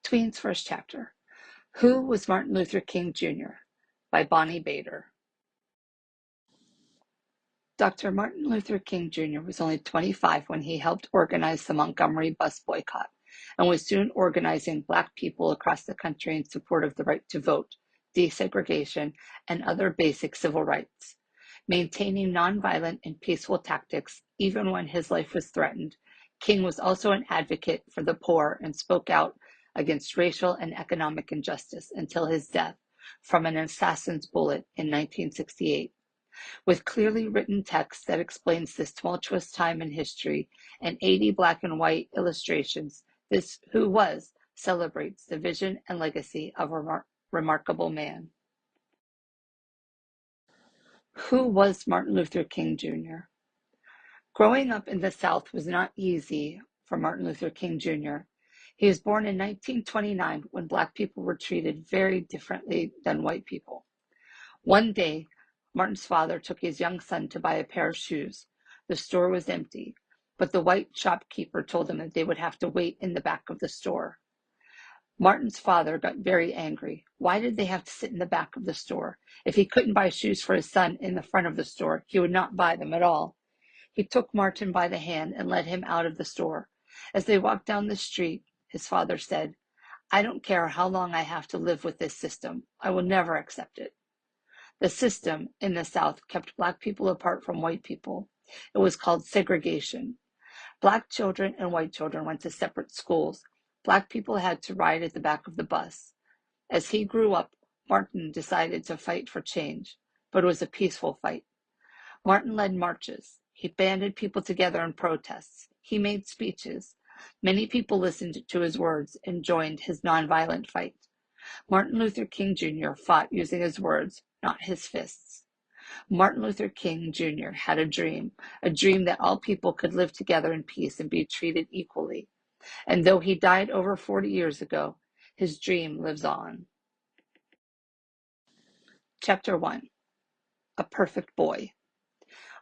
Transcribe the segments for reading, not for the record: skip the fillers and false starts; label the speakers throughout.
Speaker 1: Tween's first chapter. Who was Martin Luther King Jr.? By Bonnie Bader. Dr. Martin Luther King Jr. was only 25 when he helped organize the Montgomery Bus Boycott and was soon organizing Black people across the country in support of the right to vote, desegregation, and other basic civil rights. Maintaining nonviolent and peaceful tactics, even when his life was threatened, King was also an advocate for the poor and spoke out against racial and economic injustice until his death from an assassin's bullet in 1968. With clearly written text that explains this tumultuous time in history and 80 black and white illustrations, this Who Was celebrates the vision and legacy of a remarkable man. Who was Martin Luther King Jr.? Growing up in the South was not easy for Martin Luther King Jr. He was born in 1929 when Black people were treated very differently than white people. One day, Martin's father took his young son to buy a pair of shoes. The store was empty, but the white shopkeeper told them that they would have to wait in the back of the store. Martin's father got very angry. Why did they have to sit in the back of the store? If he couldn't buy shoes for his son in the front of the store, he would not buy them at all. He took Martin by the hand and led him out of the store. As they walked down the street, his father said, "I don't care how long I have to live with this system. I will never accept it." The system in the South kept Black people apart from white people. It was called segregation. Black children and white children went to separate schools. Black people had to ride at the back of the bus. As he grew up, Martin decided to fight for change, but it was a peaceful fight. Martin led marches. He banded people together in protests. He made speeches. Many people listened to his words and joined his nonviolent fight. Martin Luther King Jr. fought using his words, not his fists. Martin Luther King Jr. had a dream that all people could live together in peace and be treated equally. And though he died over 40 years ago, his dream lives on. Chapter 1. A Perfect Boy.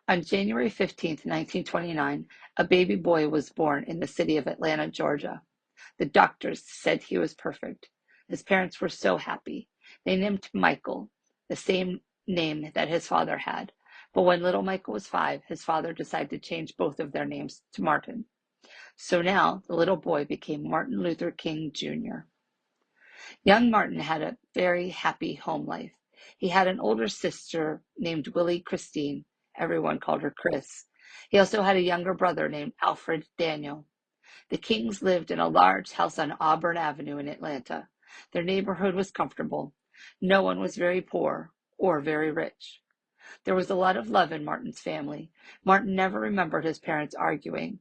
Speaker 1: On January 15, 1929, a baby boy was born in the city of Atlanta, Georgia. The doctors said he was perfect. His parents were so happy. They named him Michael, the same name that his father had. But when little Michael was 5, his father decided to change both of their names to Martin. So now the little boy became Martin Luther King Jr. Young Martin had a very happy home life. He had an older sister named Willie Christine. Everyone called her Chris. He also had a younger brother named Alfred Daniel. The Kings lived in a large house on Auburn Avenue in Atlanta. Their neighborhood was comfortable. No one was very poor or very rich. There was a lot of love in Martin's family. Martin never remembered his parents arguing.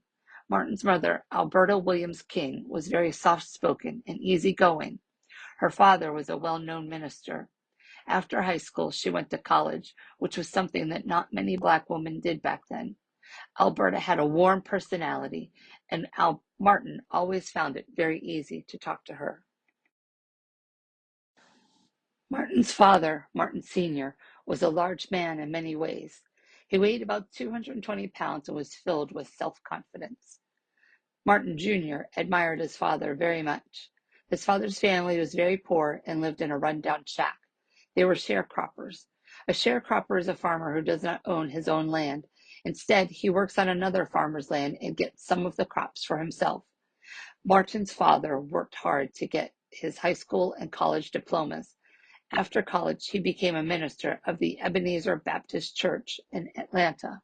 Speaker 1: Martin's mother, Alberta Williams King, was very soft-spoken and easygoing. Her father was a well-known minister. After high school, she went to college, which was something that not many Black women did back then. Alberta had a warm personality, and Martin always found it very easy to talk to her. Martin's father, Martin Sr., was a large man in many ways. He weighed about 220 pounds and was filled with self-confidence. Martin Jr. admired his father very much. His father's family was very poor and lived in a run-down shack. They were sharecroppers. A sharecropper is a farmer who does not own his own land. Instead, he works on another farmer's land and gets some of the crops for himself. Martin's father worked hard to get his high school and college diplomas. After college, he became a minister of the Ebenezer Baptist Church in Atlanta.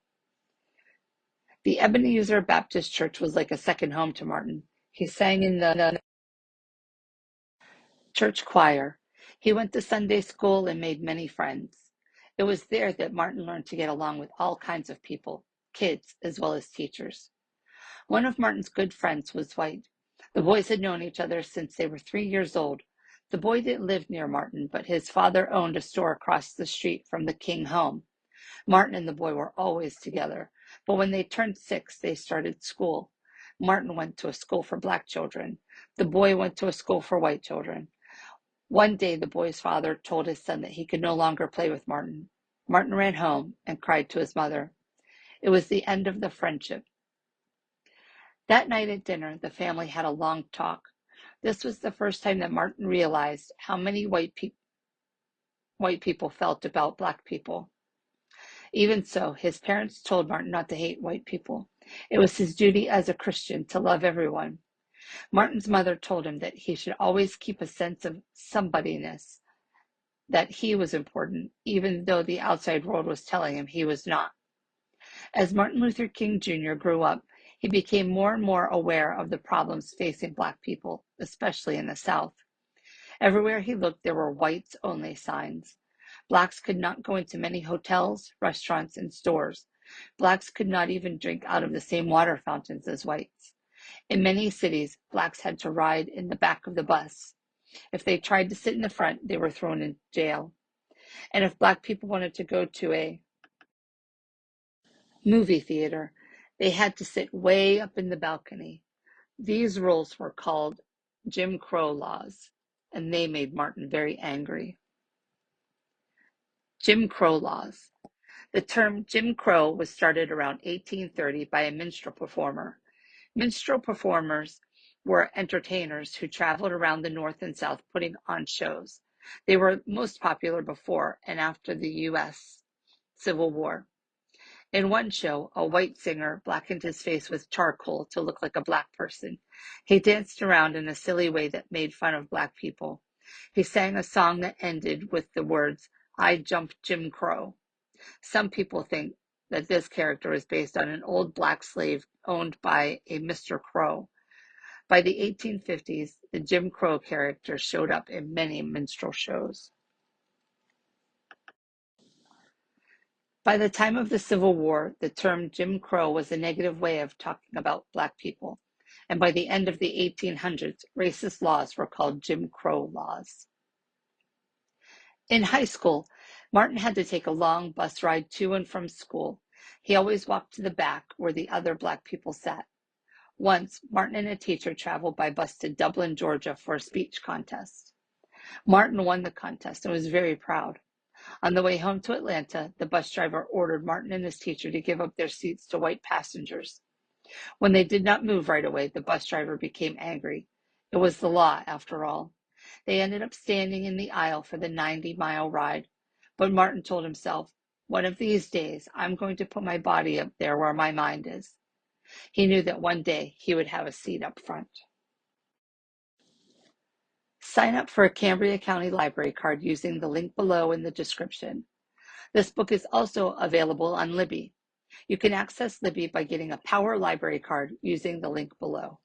Speaker 1: The Ebenezer Baptist Church was like a second home to Martin. He sang in the church choir. He went to Sunday school and made many friends. It was there that Martin learned to get along with all kinds of people, kids as well as teachers. One of Martin's good friends was white. The boys had known each other since they were 3 years old. The boy didn't live near Martin, but his father owned a store across the street from the King home. Martin and the boy were always together, but when they turned 6, they started school. Martin went to a school for Black children. The boy went to a school for white children. One day, the boy's father told his son that he could no longer play with Martin. Martin ran home and cried to his mother. It was the end of the friendship. That night at dinner, the family had a long talk. This was the first time that Martin realized how many white people felt about Black people. Even so, his parents told Martin not to hate white people. It was his duty as a Christian to love everyone. Martin's mother told him that he should always keep a sense of somebodyness, that he was important, even though the outside world was telling him he was not. As Martin Luther King Jr. grew up, he became more and more aware of the problems facing Black people, especially in the South. Everywhere he looked, there were whites only signs. Blacks could not go into many hotels, restaurants, and stores. Blacks could not even drink out of the same water fountains as whites. In many cities, Blacks had to ride in the back of the bus. If they tried to sit in the front, they were thrown in jail. And if Black people wanted to go to a movie theater, they had to sit way up in the balcony. These rules were called Jim Crow laws, and they made Martin very angry. Jim Crow laws. The term Jim Crow was started around 1830 by a minstrel performer. Minstrel performers were entertainers who traveled around the North and South putting on shows. They were most popular before and after the U.S. Civil War. In one show, a white singer blackened his face with charcoal to look like a Black person. He danced around in a silly way that made fun of Black people. He sang a song that ended with the words, "I jumped Jim Crow." Some people think that this character is based on an old Black slave owned by a Mr. Crow. By the 1850s, the Jim Crow character showed up in many minstrel shows. By the time of the Civil War, the term Jim Crow was a negative way of talking about Black people, and by the end of the 1800s, racist laws were called Jim Crow laws. In high school, Martin had to take a long bus ride to and from school. He always walked to the back where the other Black people sat. Once, Martin and a teacher traveled by bus to Dublin, Georgia for a speech contest. Martin won the contest and was very proud. On the way home to Atlanta, the bus driver ordered Martin and his teacher to give up their seats to white passengers. When they did not move right away, the bus driver became angry. It was the law, after all. They ended up standing in the aisle for the 90-mile ride. But Martin told himself, one of these days, I'm going to put my body up there where my mind is. He knew that one day he would have a seat up front. Sign up for a Cambria County Library card using the link below in the description. This book is also available on Libby. You can access Libby by getting a Power Library card using the link below.